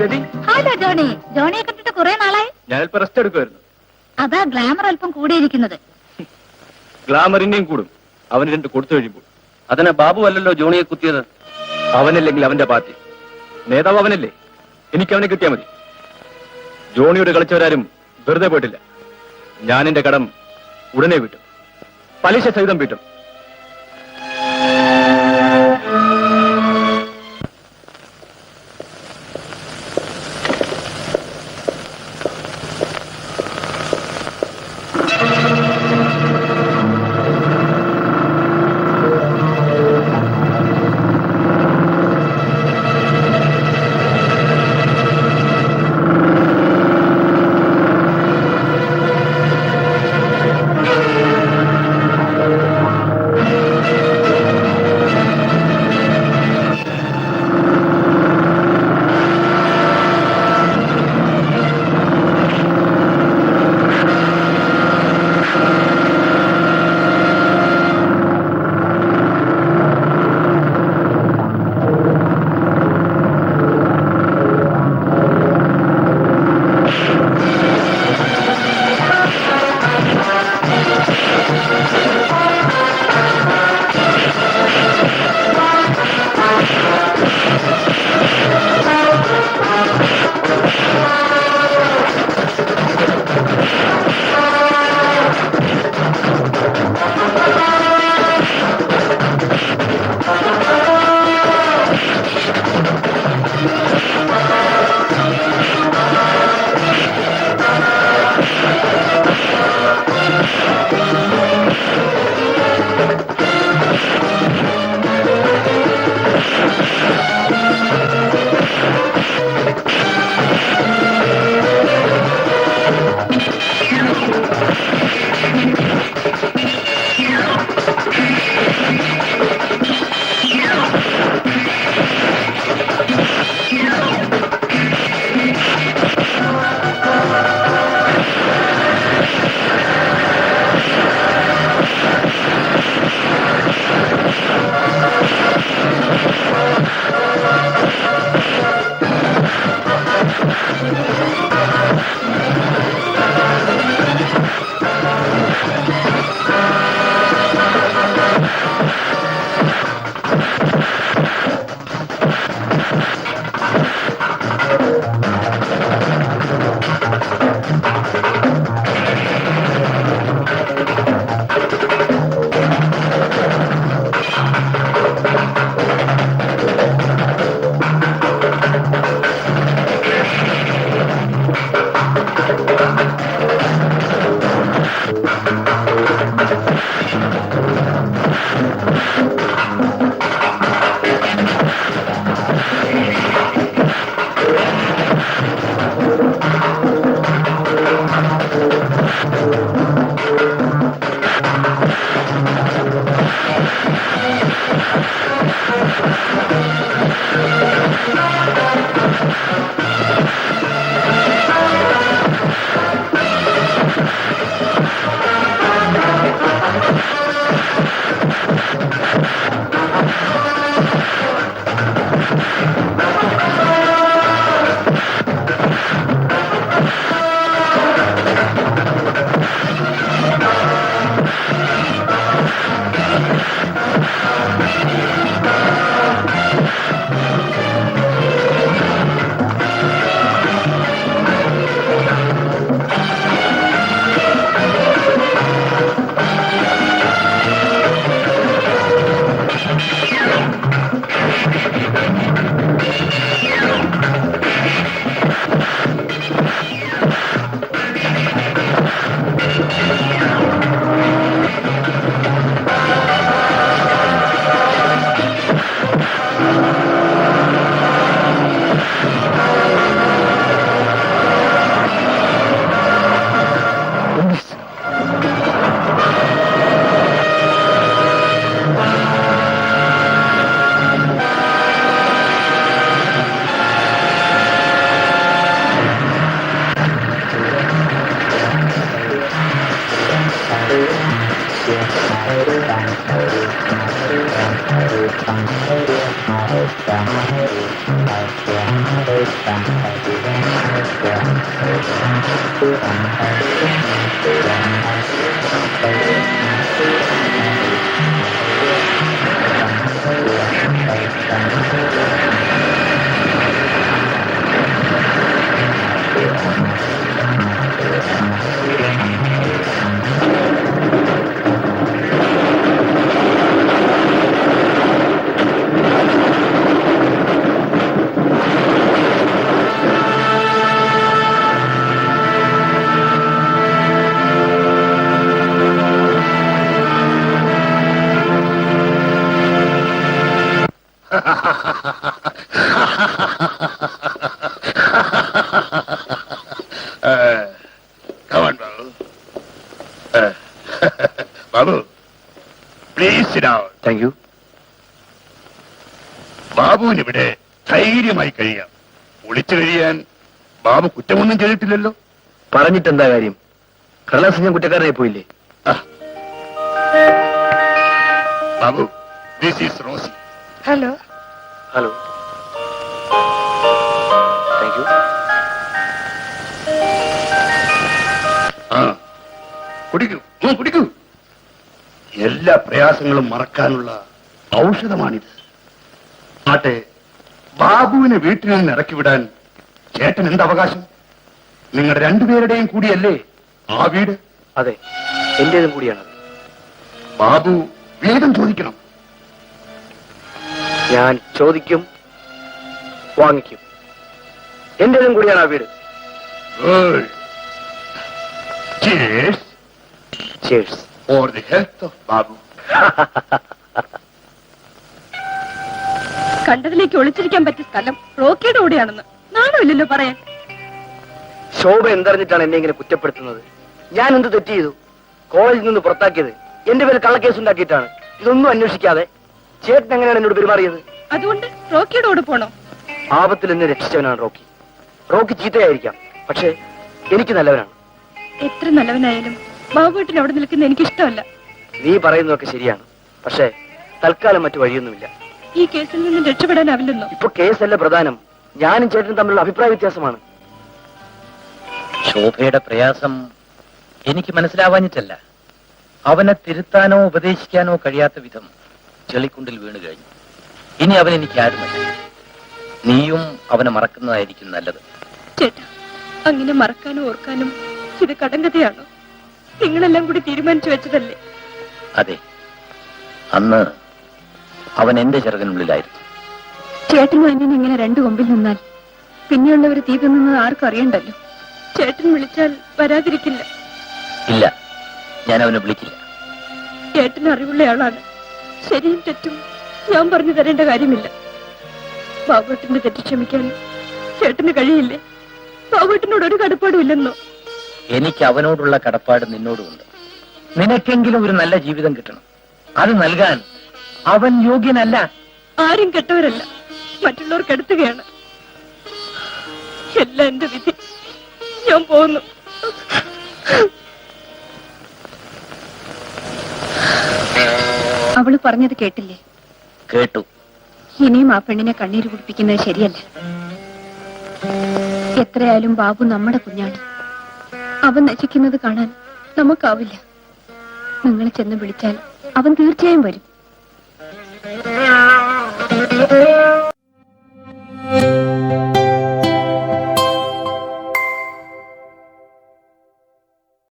Ravi. Hello Johnny. ജോണിയെ കണ്ടിട്ട് കുറെ നാളായി. ഞാനിപ്പോ റെസ്റ്റ് എടുക്കുമായിരുന്നു. അതാ ഗ്ലാമർ അല്പം കൂടിയിരിക്കുന്നത്. ഗ്ലാമറിന്റെയും കൂടും അവന് രണ്ട് കൊടുത്തു കഴിയുമ്പോൾ. അതിനെ ബാബു അല്ലല്ലോ ജോണിയെ കുത്തിയത്. അവനല്ലെങ്കിൽ അവന്റെ പാർട്ടി നേതാവ് അവനല്ലേ. എനിക്ക് അവനെ കിട്ടിയാൽ മതി. ജോണിയോട് കളിച്ചവരാരും വെറുതെ പോയിട്ടില്ല. ഞാൻ എന്റെ കടം ഉടനെ വീട്ടും, പലിശ സഹിതം വീട്ടും. Come on, Babu. Babu, please sit down. Thank you. ബാബുവിന് ഇവിടെ ധൈര്യമായി കഴിയാം. ഒളിച്ചു കഴിയാൻ ബാബു കുറ്റമൊന്നും ചെയ്തിട്ടില്ലല്ലോ. പറഞ്ഞിട്ടെന്താ കാര്യം? കടലാസ് ഞാൻ കുറ്റക്കാരനായി പോയില്ലേ? Babu, this is Rosy. Hello. Hello. Thank you. ആ, കുടിക്കൂ, കുടിക്കൂ. എല്ലാ പ്രയാസങ്ങളും മറക്കാനുള്ള ഔഷധമാണിത്. ആട്ടെ, ബാബുവിനെ വീട്ടിൽ നിന്ന് ഇറക്കി വിടാൻ ചേട്ടൻ എന്ത് അവകാശം? നിങ്ങളുടെ രണ്ടുപേരുടെയും കൂടിയല്ലേ ആ വീട്? അതെ, എന്റേതും കൂടിയാണ്. ബാബു വേഗം ചോദിക്കണം. ഞാൻ ചോദിക്കും, വാങ്ങിക്കും. എന്റേതും കൂടിയാണ് ആ വീട്. Good. Cheers Cheers. for the health of Babu. കണ്ടതിലേക്ക് ഒളിച്ചിരിക്കാൻ പറ്റിയ സ്ഥലം റോക്കിയുടെ കൂടെയാണെന്ന് നാണമില്ലല്ലോ പറയാൻ. ശോഭ എന്തറിഞ്ഞിട്ടാണ് എന്നെ ഇങ്ങനെ കുറ്റപ്പെടുത്തുന്നത്? ഞാൻ എന്ത് തെറ്റ് ചെയ്തു? കോളേജിൽ നിന്ന് പുറത്താക്കിയത് എന്റെ പേര് കള്ളക്കേസ് ഉണ്ടാക്കിയിട്ടാണ്. ഇതൊന്നും അന്വേഷിക്കാതെ ചേട്ടൻ എങ്ങനെയാണ് എന്നോട് പെരുമാറിയത്? അതുകൊണ്ട് റോക്കിയുടെ കൂടെ പോണോ? ആപത്തിൽ എന്നെ രക്ഷിച്ചവനാണ് റോക്കി. റോക്കി ചീത്തയായിരിക്കാം, പക്ഷേ എനിക്ക് നല്ലവനാണ്. എത്ര നല്ലവനായാലും ബാബുവേട്ടൻ അവിടെ നിൽക്കുന്ന എനിക്കിഷ്ടമല്ല. നീ പറയുന്നതൊക്കെ ശരിയാണ്, പക്ഷേ തൽക്കാലം മറ്റു വഴിയൊന്നുമില്ല. ഈ കേസിൽ നിന്നും രക്ഷപ്പെടാനാവില്ലെന്നോ? ഇപ്പൊ കേസല്ല പ്രധാനം, ഞാനും ചേട്ടനും തമ്മിലുള്ള അഭിപ്രായ വ്യത്യാസമാണ്. ശോഭയുടെ പ്രയാസം എനിക്ക് മനസ്സിലാവാഞ്ഞിട്ടല്ല. അവനെ തിരുത്താനോ ഉപദേശിക്കാനോ കഴിയാത്ത വിധം ചെളിക്കുണ്ടിൽ വീണു കഴിഞ്ഞു. ഇനി അവൻ എനിക്ക് ആരുമല്ല. നീയും അവനെ മറക്കുന്നതായിരിക്കും നല്ലത്. ചേട്ടാ, അങ്ങനെ മറക്കാനും ഓർക്കാനും ഇത് കടങ്കഥയാണോ? നിങ്ങളെല്ലാം കൂടി തീരുമാനിച്ചു വെച്ചതല്ലേ? അതെ, അന്ന് അവൻ എന്റെ ചെറുകനുള്ളിലായിരുന്നു. ചേട്ടനും അനിയനും ഇങ്ങനെ രണ്ടു കൊമ്പിൽ നിന്നാൽ പിന്നെയുള്ളവർ തീ തിന്നുന്നത് ആർക്കും അറിയണ്ടല്ലോ. ചേട്ടൻ വിളിച്ചാൽ വരാതിരിക്കില്ല. ഇല്ല, ഞാൻ അവനെ വിളിക്കില്ല. ചേട്ടൻ അറിവുള്ള ആളാണ്. ശരിയും തെറ്റും ഞാൻ പറഞ്ഞു തരേണ്ട കാര്യമില്ല. ബാബുവേട്ടന്റെ തെറ്റ് ക്ഷമിക്കാൻ ചേട്ടന് കഴിയില്ലേ? ബാബുവേട്ടനോട് ഒരു കടപ്പാടും ഇല്ലെന്നോ? എനിക്ക് അവനോടുള്ള കടപ്പാട് നിന്നോടുമുണ്ട്. നിനക്കെങ്കിലും ഒരു നല്ല ജീവിതം കിട്ടണം. അത് നൽകാൻ അവൻ യോഗ്യനല്ല. ആരും കെട്ടവരല്ല, മറ്റുള്ളവർ കെടുത്തുകയാണ്. എല്ലാം എന്റെ വിധി. ഞാൻ പോകുന്നു. അവള് പറഞ്ഞത് കേട്ടില്ലേ? കേട്ടു. ഇനിയും ആ പെണ്ണിനെ കണ്ണീര് കുടിപ്പിക്കുന്നത് ശരിയല്ല. എത്രയായാലും ബാബു നമ്മുടെ കുഞ്ഞാണ്. അവൻ നശിക്കുന്നത് കാണാൻ നമുക്കാവില്ല. നിങ്ങൾ ചെന്ന് വിളിച്ചാൽ അവൻ തീർച്ചയായും വരും.